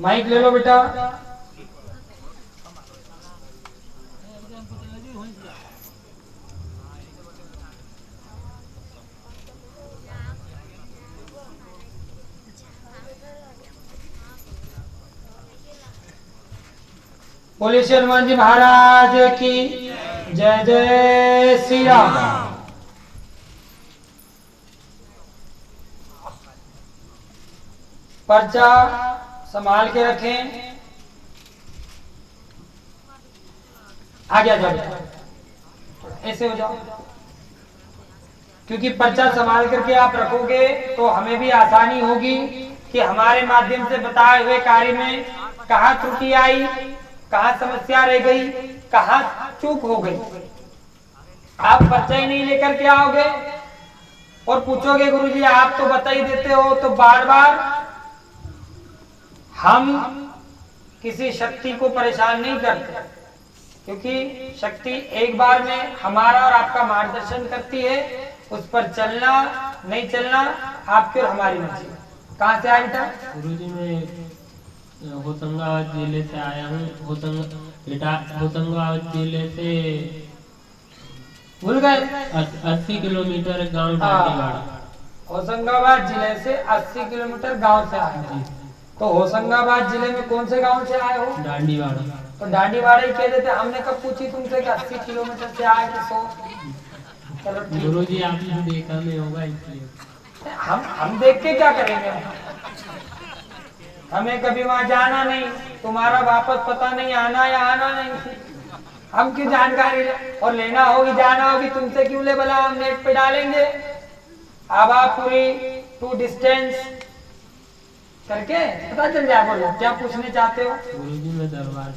Mic ले लो बेटा। बोले श्री हनुमान जी महाराज की जय। जय श्री राम। पर्चा संभाल के रखें। आगे आ जाओ, ऐसे हो जाओ, क्योंकि पर्चा संभाल करके आप रखोगे तो हमें भी आसानी होगी कि हमारे माध्यम से बताए हुए कार्य में कहाँ त्रुटि आई, कहाँ समस्या रह गई, कहाँ चूक हो गई। आप पर्चा ही नहीं लेकर के आओगे और पूछोगे गुरुजी आप तो बता ही देते हो, तो बार बार हम किसी शक्ति को परेशान नहीं करते, क्योंकि शक्ति एक बार में हमारा और आपका मार्गदर्शन करती है। उस पर चलना नहीं चलना आपकी और हमारी मर्जी। कहाँ से आया बेटा? गुरुजी मैं होशंगाबाद जिले से आया हूँ। होशंगाबाद जिले से भूल गए? 80 किलोमीटर गांव डांडीवाड़ा। होशंगाबाद जिले से 80 किलोमीटर गांव से आए हैं। तो होशंगाबाद जिले में कौन से गांव से आए हो? डांडीवाड़ा। तो डांडीवाड़ा ही कह देते। हमने कब पूछी तुमसे कि 80 किलोमीटर से आए कि 100? चलो गुरुजी आपने देखा नहीं होगा इसलिए। हम देख के क्या करेंगे? हमें कभी वहां जाना नहीं, तुम्हारा वापस पता नहीं आना या आना नहीं। हम क्यों जानकारी और लेना होगी, जाना होगी तुमसे क्यों ले? भला हम नेट पे डालेंगे। अब आप पूरी टू डिस्टेंस करके पता चल जाए। बोलो क्या पूछने चाहते हो? गुरुजी मैं दरबार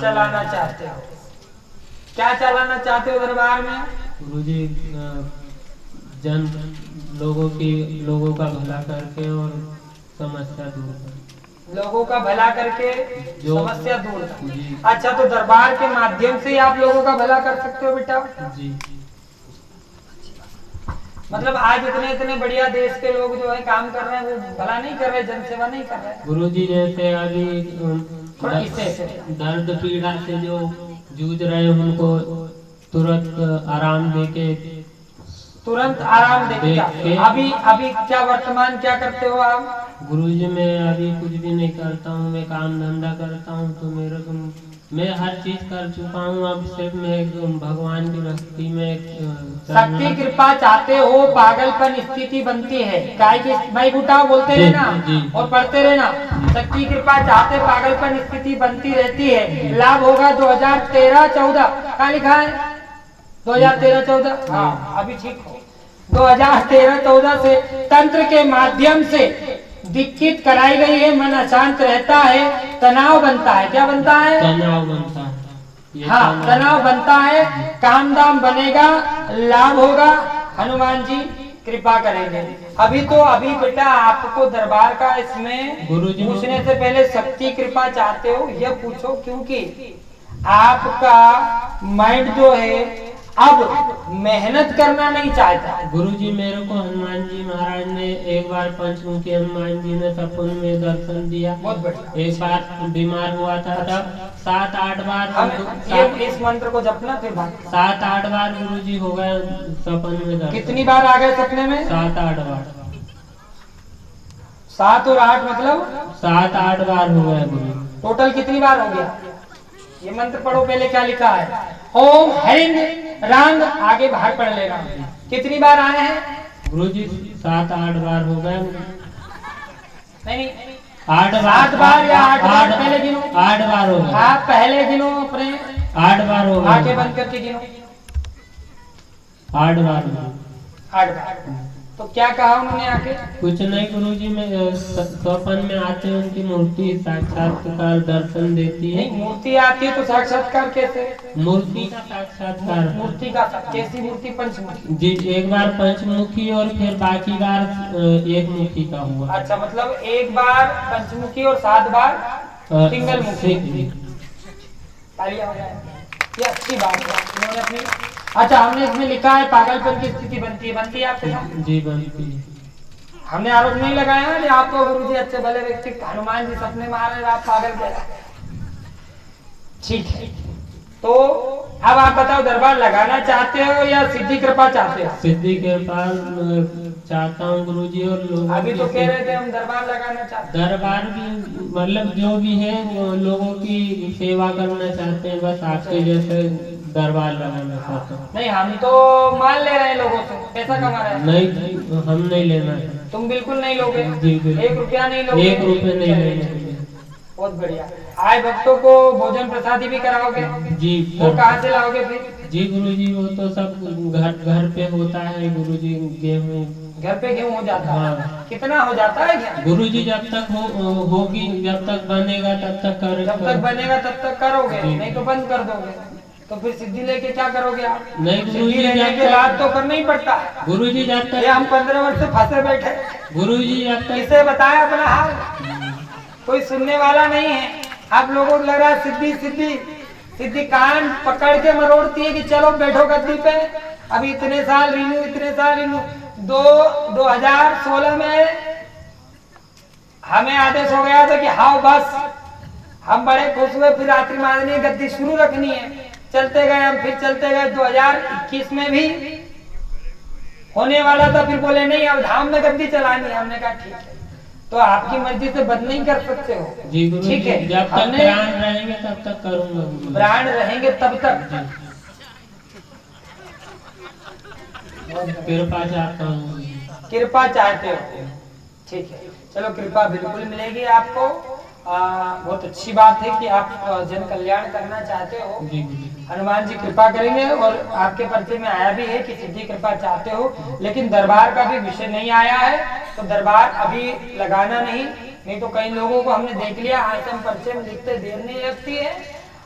चलाना चाहते हो। क्या चलाना चाहते हो दरबार में? गुरुजी लोगों का भला करके और समस्या दूर कर। लोगों का भला करके समस्या दूर कर। अच्छा, तो दरबार के माध्यम से आप लोगों का भला कर सकते हो बेटा? जी। मतलब आज इतने बढ़िया देश के लोग जो है काम कर रहे हैं, वो भला नहीं कर रहे, जनसेवा नहीं कर रहे। गुरुजी जैसे अभी दर्द पीड़ा से जो जूझ रहे हैं उनको तुरंत आराम देके अभी क्या वर्तमान क्या करते हो आप? गुरुजी मैं अभी कुछ भी नहीं करता हूँ। मैं काम धंधा करता हूँ, तो मैं हर चीज कर चुका हूँ। अब सिर्फ मैं भगवान की भक्ति में शक्ति कृपा चाहते हो, पागलपन स्थिति बनती है। भाई बुटाओ बोलते रहना और पढ़ते रहना। शक्ति कृपा चाहते पागलपन स्थिति बनती रहती है। लाभ होगा 2013-14 क्या लिखा है? 2013-14। हाँ अभी ठीक हो। 2013-14 से तंत्र के माध्यम से दीक्षित कराई गई है। मन अशांत रहता है, तनाव बनता है। क्या बनता है? तनाव बनता है। हाँ तनाव बनता है। काम दाम बनेगा, लाभ होगा, हनुमान जी कृपा करेंगे। अभी बेटा आपको दरबार का इसमें पूछने से पहले शक्ति कृपा चाहते हो यह पूछो, क्योंकि आपका माइंड जो है अब मेहनत करना नहीं चाहता। गुरुजी मेरे को हनुमान जी महाराज ने एक बार पंचमुखी हनुमान जी ने सपन में दर्शन दिया। बहुत बढ़िया। एक बार बीमार हुआ था तब 7-8 बार इस मंत्र को जपना फिर बात। 7-8 बार गुरुजी हो गए सपन में दर्शन। कितनी बार आ गए सपने में? 7-8 बार। 7 और 8 मतलब 7-8 बार हो गया गुरु। टोटल कितनी बार हो गया? ये मंत्र पढ़ो पहले क्या लिखा है। ओम हरिंग रंग आगे बाहर पढ़ लेना। कितनी बार आए हैं गुरुजी? 7-8 बार हो गए। नहीं 8 बार या 8 बार पहले गिनो। 8 बार हो गए। आप पहले गिनो अपने। 8 बार हो गए। आंखें बंद करके गिनो। 8 बार। 8 बार। तो क्या कहा उन्होंने आके? कुछ नहीं गुरुजी में स्वप्न में आते हैं, उनकी मूर्ति साक्षात्कार दर्शन देती है। मूर्ति आती है तो साक्षात्कार कैसे? मूर्ति का साक्षात्कार। मूर्ति का कैसी मूर्ति? पंचमुखी जी। एक बार पंचमुखी और फिर बाकी बार एक मुखी का हुआ। अच्छा, मतलब एक बार पंचमुखी और 7 बार सिंगल मुखी। तालियां हो जाए, ये अच्छी बात है इन्होंने अपनी। अच्छा, हमने इसमें लिखा है पागलपन की स्थिति बनती है आपके साथ? जी बनती है। हमने आरोप नहीं लगाया कि आपको गुरुजी अच्छे भले व्यक्ति हनुमान जी सपने में आ रहे आप पागल कह रहे। ठीक है, तो अब आप बताओ दरबार लगाना चाहते हो या सिद्धि कृपा चाहते हो? सिद्धि कृपा चाहता हूँ गुरुजी। और लोग अभी तो कह रहे थे हम दरबार लगाना चाहते हैं। दरबार भी मतलब जो भी है वो लोगों की सेवा करना चाहते हैं, बस आपके जैसे दरबार लगाना चाहता हूँ। नहीं, हम तो मान ले रहे हैं लोगों से, पैसा कमा रहे हैं। नहीं, हम नहीं लेना है। तुम बिल्कुल नहीं लोगे? जी बिल्कुल। 1 रुपया नहीं लोगे? 1 रुपये नहीं लेंगे। बहुत बढ़िया। आए भक्तों को भोजन प्रसादी भी कराओगे? जी। वो कहाँ से लाओगे फिर? जी गुरुजी, वो तो सब घर पे होता है गुरुजी। गेहूँ घर पे गेहूँ हो जाता है? हाँ। कितना हो जाता है क्या? गुरुजी जब तक होगी, जब तक बनेगा तब तक जब तक बनेगा तब तक करोगे, जी। नहीं तो बंद कर दोगे। तो फिर सिद्धि लेके क्या करोगे आप? नहीं गुरुजी, सिद्धि लेने के बाद तो करना ही पड़ता है गुरुजी जब ये। तक हम 15 वर्ष से फंसे बैठे। गुरुजी जब तक किसे बताएं अपना हाल? कोई सुनने वाला नहीं है। आप लोगों को लग रहा है सिद्धि सिद्धि सिद्धि कान पकड़ के मरोड़ती है कि चलो बैठो गद्दी पे। अभी इतने साल रिन्यू 2016 में हमें आदेश हो गया था कि हाँ बस, हम बड़े खुश हुए। फिर रात्रि मांगनी गद्दी शुरू रखनी है, चलते गए हम, फिर चलते गए। 2021 में भी होने वाला था, फिर बोले नहीं अब धाम में गद्दी चलानी है। हमने कहा ठीक है, तो आपकी मर्जी से बंद नहीं कर सकते हो। जी गुरुजी, ठीक है, जब तक प्राण रहेंगे तब तक करूंगा गुरुजी। प्राण रहेंगे तब तक कृपा चाहता हूँ। कृपा चाहते हो? ठीक है, चलो कृपा बिल्कुल मिलेगी आपको। बहुत अच्छी बात है कि आप जन कल्याण करना चाहते हो। जी गुरुजी। हनुमान जी कृपा करेंगे। और आपके परिचय में आया भी है कि सिद्धि कृपा चाहते हो, लेकिन दरबार का भी विषय नहीं आया है, तो दरबार अभी लगाना नहीं तो कई लोगों को हमने देख लिया आश्रम परिचय में लिखते देर नहीं लगती है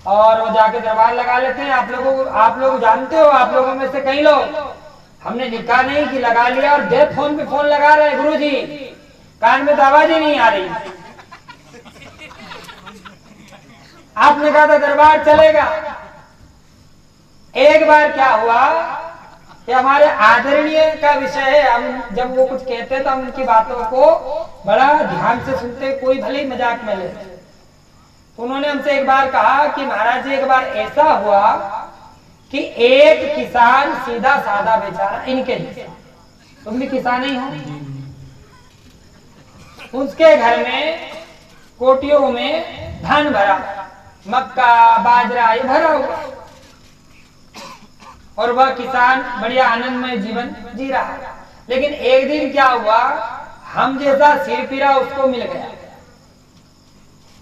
और वो जाके दरबार लगा लेते हैं। आप लोग जानते हो, आप लोगों में से कई लोग, हमने लिखा नहीं कि लगा लिया और दे फोन पे फोन लगा रहे गुरु जी, कान में तो आवाज ही नहीं आ रही। आपने कहा था दरबार चलेगा। एक बार क्या हुआ कि हमारे आदरणीय का विषय है, हम जब वो कुछ कहते हैं तो हम उनकी बातों को बड़ा ध्यान से सुनते, कोई भले ही मजाक में ले। तो उन्होंने हमसे एक बार कहा कि महाराज जी एक बार ऐसा हुआ कि एक किसान सीधा साधा बेचारा इनके जैसा, तुम भी किसान ही हो, उसके घर में कोटियों में धान भरा, मक्का बाजरा ये भरा हुआ, और वह किसान बढ़िया आनंदमय जीवन जी रहा है। लेकिन एक दिन क्या हुआ, हम जैसा सिर पीरा उसको मिल गया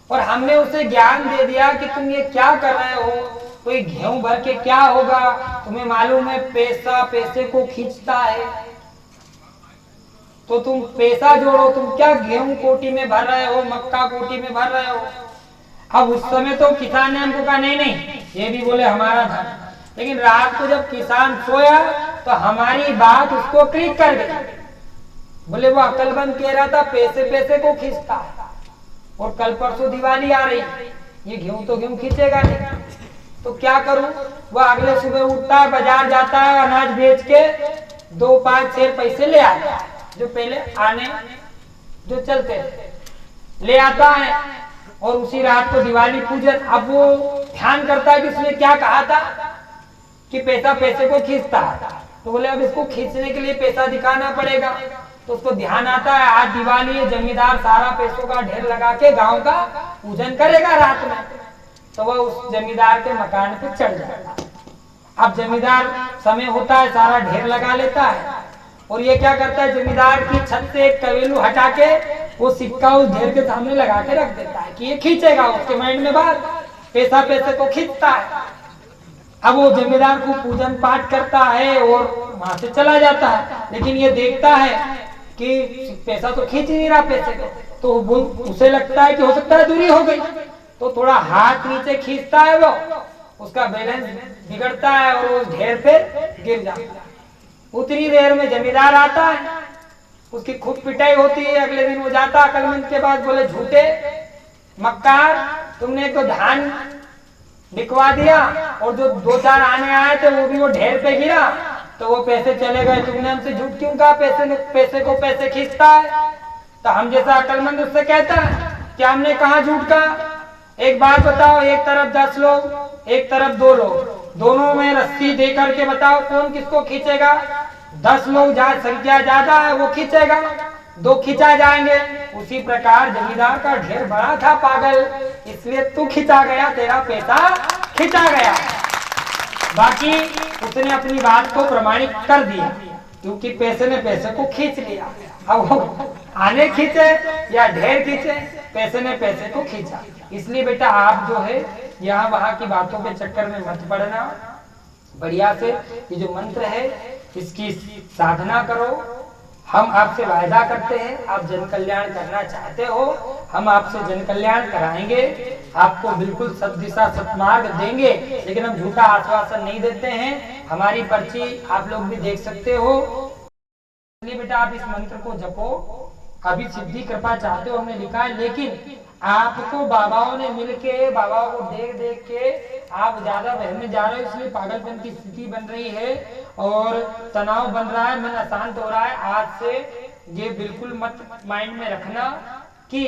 और हमने उसे ज्ञान दे दिया कि तुम ये क्या कर रहे हो, कोई गेहूं भर के क्या होगा, तुम्हें मालूम है पैसा पैसे को खींचता है, तो तुम पैसा जोड़ो, तुम क्या गेहूं कोटी में भर रहे हो, मक्का कोटी में भर रहे हो। अब उस समय तो किसान ने हमको कहा नहीं ये भी बोले हमारा था, लेकिन रात को जब किसान सोया तो हमारी बात उसको क्लिक कर गई। बोले वो अकलमंद कह रहा था पैसे पैसे को खींचता है और कल परसों दिवाली आ रही, ये गेहूं तो गेहूं खींचेगा नहीं, तो क्या करूं। वह अगले सुबह उठता है, बाजार जाता है, अनाज बेच के 2 5 6 पैसे ले आता है, जो पहले आने जो चलते थे ले आता है, और उसी रात को दिवाली पूजन। अब वो ध्यान करता है कि उसने क्या कहा था कि पैसा पैसे को खींचता है, तो बोले अब इसको खींचने के लिए पैसा दिखाना पड़ेगा। तो उसको ध्यान आता है आज दिवाली है, जमींदार सारा पैसों का ढेर लगा के गांव का पूजन करेगा रात में, तो वह उस जमींदार के मकान पे चढ़ जाएगा। अब जमींदार समय होता है सारा ढेर लगा लेता है, और ये क्या करता है जमींदार की छत से एक कवेलू हटा के वो सिक्का उस ढेर के सामने लगा के रख देता है कि ये खींचेगा। उसके माइंड में बात पैसा पैसे को खींचता है। अब वो जमींदार को पूजन पाठ करता है और वहां से चला जाता है, लेकिन ये देखता है कि पैसा तो खींच नहीं रहा पैसे को, तो उसे लगता है कि हो सकता है दूरी हो गई, तो थोड़ा हाथ नीचे खींचता है, वो उसका बैलेंस बिगड़ता है और उस ढेर पे गिर जाता है। उतनी देर में जमींदार आता है, उसकी खूब पिटाई होती है। अगले दिन वो जाता अकलमंद के पास, बोले झूठे मक्कार, तुमने तो धान बिकवा दिया और जो 2 4 आने आए थे वो भी वो ढेर पे गिरा, तो वो पैसे चले गए, तुमने हमसे झूठ क्यों कहा? पैसे को पैसे खींचता है। तो हम जैसा अक्लमंद उससे कहता है कि हमने कहा झूठ कहा? एक बात बताओ, एक तरफ 10 लोग, एक तरफ 2 लोग, दोनों में रस्सी दे करके बताओ कौन किसको खींचेगा? 10 लोग जहाँ संख्या ज्यादा है वो खींचेगा, 2 खींचा जाएंगे। उसी प्रकार जमींदार का ढेर बड़ा था पागल, इसलिए तू खींचा गया, तेरा पैसा खींचा गया। बाकी उसने अपनी बात को प्रमाणित कर दिया, क्योंकि पैसे ने पैसे को खींच लिया। अब वो आने खींचे या ढेर खींचे, पैसे ने पैसे को खींचा। इसलिए बेटा आप जो है यहाँ वहां की बातों के चक्कर में मत पड़ना, बढ़िया से ये जो मंत्र है इसकी साधना करो। हम आपसे वायदा करते हैं, आप जन कल्याण करना चाहते हो, हम आपसे जन कल्याण कराएंगे, आपको बिल्कुल सत दिशा सतमार्ग देंगे, लेकिन हम झूठा आश्वासन नहीं देते हैं। हमारी पर्ची आप लोग भी देख सकते हो। इसलिए बेटा आप इस मंत्र को जपो, अभी सिद्धि कृपा चाहते हो हमने लिखा है, लेकिन आपको बाबाओं ने मिलके, बाबाओं को देख देख के आप ज्यादा बहम में जा रहे हो, इसलिए पागलपन की स्थिति बन रही है और तनाव बन रहा है, मन अशांत हो रहा है। आज से ये बिल्कुल मत माइंड में रखना कि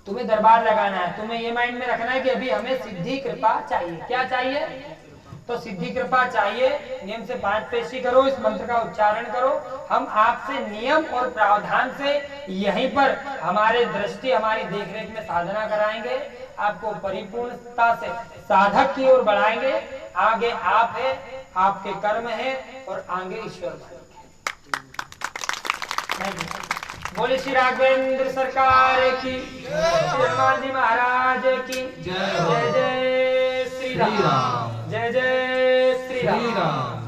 तुम्हें दरबार लगाना है, तुम्हें ये माइंड में रखना है कि अभी हमें सिद्धि कृपा चाहिए। क्या चाहिए? तो सिद्धि कृपा चाहिए। नियम से 5 पेशी करो, इस मंत्र का उच्चारण करो। हम आपसे नियम और प्रावधान से यहीं पर हमारे दृष्टि, हमारी देखरेख में साधना कराएंगे, आपको परिपूर्णता से साधक की ओर बढ़ाएंगे। आगे आप है, आपके कर्म है और आगे ईश्वर है। बोले श्री राघवेंद्र सरकार की, श्री हनुमान जी महाराज की जय। जय जय श्री राम, जय जय श्री राम।